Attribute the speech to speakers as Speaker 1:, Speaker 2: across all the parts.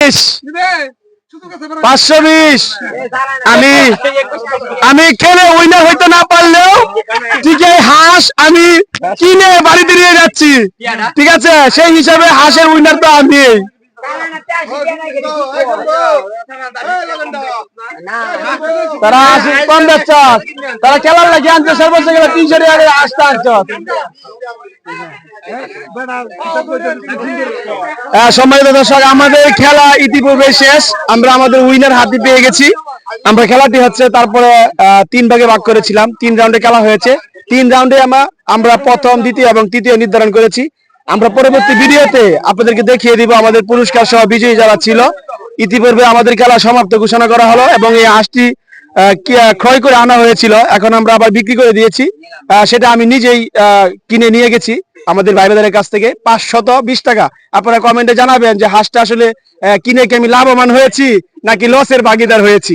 Speaker 1: 520 520 আমি খেলে উইনার হইতে না পারলেও ঠিক এই হাঁস আমি কিনে বাড়িতে নিয়ে যাচ্ছি, ঠিক আছে? সেই হিসাবে হাঁসের উইনার তো আমি। তারা কম যাচ্ছ, তারা খেলার লাগে আনছে সর্বোচ্চ গেলে 300 টাকা আসতে আনছ। সম্মানিত দর্শক, আমাদের খেলা ইতিপূর্বে শেষ, আমরা আমাদের উইনার হাতে পেয়ে গেছি। আমরা খেলাটি হচ্ছে তারপরে 3 ভাগে ভাগ করেছিলাম, 3 রাউন্ডে খেলা হয়েছে। 3 রাউন্ডে আমরা প্রথম, দ্বিতীয় এবং তৃতীয় নির্ধারণ করেছি। আমরা পরবর্তী ভিডিওতে আপনাদেরকে দেখিয়ে দিব আমাদের পুরস্কার সহ বিজয়ী যারা ছিল। ইতিপূর্বে আমাদের খেলা সমাপ্ত ঘোষণা করা হলো এবং এই হাঁসটি ক্রয় করে আনা হয়েছিল, এখন আমরা আবার বিক্রি করে দিয়েছি। সেটা আমি নিজেই কিনে নিয়ে গেছি আমাদের ভাই বোনদের কাছ থেকে 520 টাকা। আপনারা কমেন্টে জানাবেন যে হাঁসটা আসলে কিনে কি আমি লাভবান হয়েছি নাকি লসের ভাগিদার হয়েছি।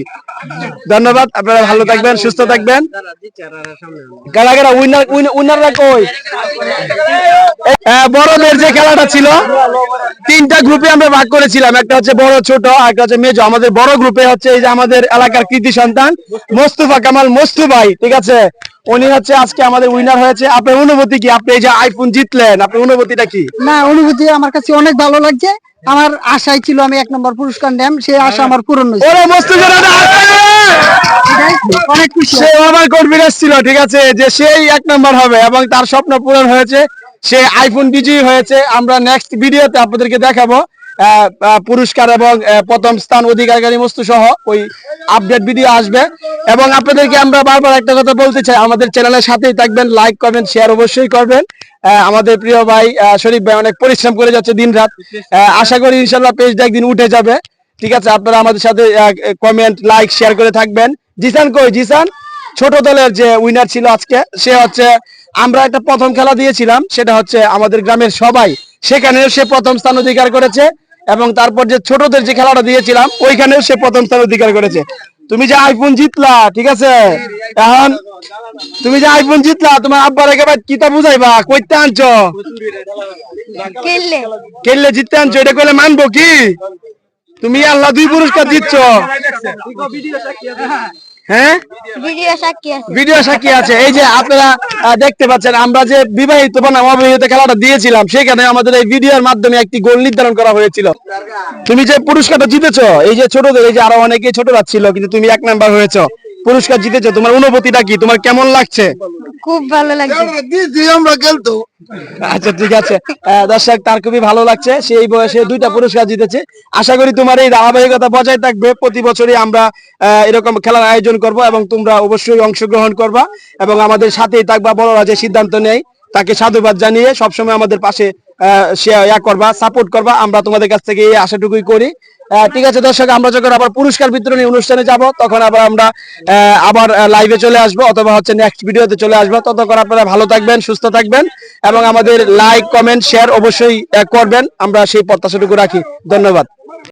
Speaker 1: ধন্যবাদ, আপনারা ভালো থাকবেন, সুস্থ থাকবেন। উইনাররা কই? বড়দের যে খেলাটা ছিল 3টা গ্রুপে আমরা ভাগ করেছিলাম, একটা হচ্ছে বড়, ছোট, আর একটা হচ্ছে মেজো। আমাদের বড় গ্রুপে হচ্ছে এই যে আমাদের এলাকার কৃতি সন্তান মোস্তফা কামাল মোস্তু ভাই, ঠিক আছে? উনি হচ্ছে আজকে আমাদের উইনার হয়েছে। আপনার অনুভূতি কি? আপনি এই যে আইফোন জিতলেন, আপনার অনুভূতিটা কি?
Speaker 2: না, অনুভূতি আমার কাছে অনেক ভালো লাগছে। আমার আশাই ছিল আমি 1 নম্বর পুরস্কার নেব, সেই আশা আমার পূরণ হয়েছে।
Speaker 1: ওরে মোস্তু
Speaker 2: অনেক খুশি,
Speaker 1: সে আমার কনফিডেন্স ছিল, ঠিক আছে, যে সেই 1 নম্বর হবে এবং তার স্বপ্ন পূরণ হয়েছে, সে আইফোন বিজয়ী হয়েছে। আমরা নেক্সট ভিডিওতে আপনাদেরকে দেখাবো পুরস্কার এবং প্রথম স্থান অধিকারী বস্তু সহ ওই আপডেট ভিডিও আসবে। এবং আপনাদেরকে আমরা বারবার একটা কথা বলতে চাই, আমাদের চ্যানেলের সাথেই থাকবেন, লাইক করবেন, শেয়ার অবশ্যই করবেন। আমাদের প্রিয় ভাই শরীফ ভাই অনেক পরিশ্রম করে যাচ্ছে দিন রাত। আশা করি ইনশাল্লাহ পেজটা একদিন উঠে যাবে, ঠিক আছে? আপনারা আমাদের সাথে কমেন্ট, লাইক, শেয়ার করে থাকবেন। জিসান কই? জিসান ছোট দলের যে উইনার ছিল আজকে, সে হচ্ছে, আমরা একটা প্রথম খেলা দিয়েছিলাম, সেটা হচ্ছে আমাদের গ্রামের সবাই, সেখানেও সে প্রথম স্থান অধিকার করেছে। এবং তারপর যে ছোটদের যে খেলাটা দিয়েছিলাম ওইখানেও সে প্রথম স্থান অধিকার করেছে। তুমি যে আইফোন জিতলা, ঠিক আছে, এখন তুমি যে আইফোন জিতলা, তোমার আব্বার একেবারে কিতা বুঝাইবা? কইতে আনছো? খেললে জিততে আনছো, এটা কইলে মানবো কি? তুমি আল্লাহ 2 পুরস্কার দিচ্ছ, হ্যাঁ? ভিডিও সাক্ষী আছে। এই যে আপনারা দেখতে পাচ্ছেন, আমরা যে বিবাহিত বনাম অবিবাহিত খেলাটা দিয়েছিলাম, সেখানে আমাদের এই ভিডিওর মাধ্যমে একটি গোল নির্ধারণ করা হয়েছিল। তুমি যে পুরস্কারটা জিতেছো, এই যে ছোটদের, এই যে আরো অনেকে ছোটরা ছিল, কিন্তু তুমি 1 নাম্বার হয়েছো, পুরস্কার জিতেছো, তোমার অনুভূতিটা কি? তোমার কেমন লাগছে?
Speaker 2: খুব ভালো লাগছে।
Speaker 1: আচ্ছা, ঠিক আছে। দর্শক, তার খুবই ভালো লাগছে, সেই বয়সে 2টা পুরস্কার জিতেছে। আশা করি তোমার এই ধারাবাহিকতা বজায় থাকবে, প্রতি বছরই আমরা এরকম খেলার আয়োজন করব এবং তোমরা অবশ্যই অংশগ্রহণ করবা এবং আমাদের সাথেই থাকবা। বড়রা যে সিদ্ধান্ত নেয় তাকে সাধুবাদ জানিয়ে সবসময় আমাদের পাশে করবা, সাপোর্ট করবা। আমরা তোমাদের কাছ থেকে এই আশাটুকুই করি। ঠিক আছে দর্শক, আমরা যখন আবার পুরস্কার বিতরণী অনুষ্ঠানে যাব, তখন আবার আমরা আবার লাইভে চলে আসব, অথবা হচ্ছে নেক্সট ভিডিওতে চলে আসবো। ততক্ষণ আপনারা ভালো থাকবেন, সুস্থ থাকবেন এবং আমাদের লাইক, কমেন্ট, শেয়ার অবশ্যই করবেন, আমরা সেই প্রত্যাশাটুকু রাখি। ধন্যবাদ।